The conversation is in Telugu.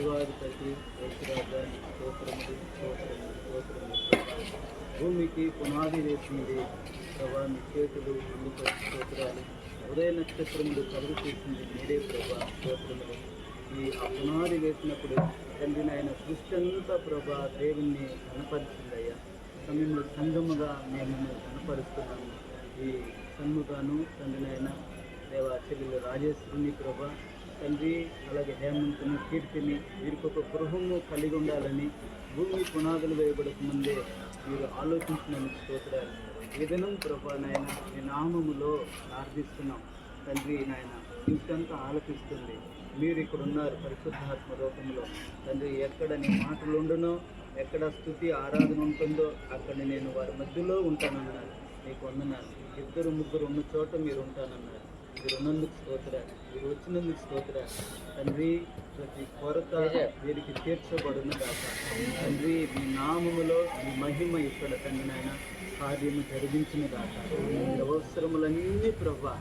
సృష్టివాధిపతి యేసురాజాని స్తోత్రములు స్తోత్రములు స్తోత్రములు ప్రభా. భూమికి పునాది వేసింది ప్రభా, మీ చేతులు ముందుకు స్తోత్రాలు. ఉదయ నక్షత్రములు కలుగు చేసింది మీరే ప్రభా, స్తోత్రములు. ఆ పునాది వేసినప్పుడు తండ్రి నాయన సృష్టి అంతా ప్రభా దేవుణ్ణి కనపరిచిందయ్యా. సమయంలో సంఘముగా మేము కనపరుస్తున్నాము. ఈ సన్ముగాను తండ్రి నాయన దేవా చెల్లెలు రాజేశ్వరుని ప్రభా తండ్రి, అలాగే హేమంతుని కీర్తిని వీరికి ఒక గృహము కలిగి ఉండాలని భూమి పునాదులు వేయబడక ముందే మీరు ఆలోచించినందుకు స్తోత్రాలు. ఈ దినం ప్రభా నాయన మీ నామములో ప్రార్థిస్తున్నాం తండ్రి నాయన. ఇంకంతా ఆలపిస్తుంది. మీరు ఇక్కడ ఉన్నారు పరిశుద్ధాత్మ రూపంలో తండ్రి. ఎక్కడ నీ మాటలు ఉండునో, ఎక్కడ స్తుతి ఆరాధన ఉంటుందో అక్కడ నేను వారి మధ్యలో ఉంటానన్నారు. మీకు వందనాలు. 2 3 ఉన్న చోట మీరు ఉంటానన్నారు. మీరు ఉన్నందుకు స్తోత్రాలు, మీరు వచ్చినందుకు స్తోత్రాలు తండ్రి. ప్రతి కొరత వీరికి తీర్చబడును కాక తండ్రి. మీ నామములో మీ మహిమ ఇక్కడ తండ్రి నాయన కార్యము జరిగించిన కాక. అవసరములన్నీ ప్రభా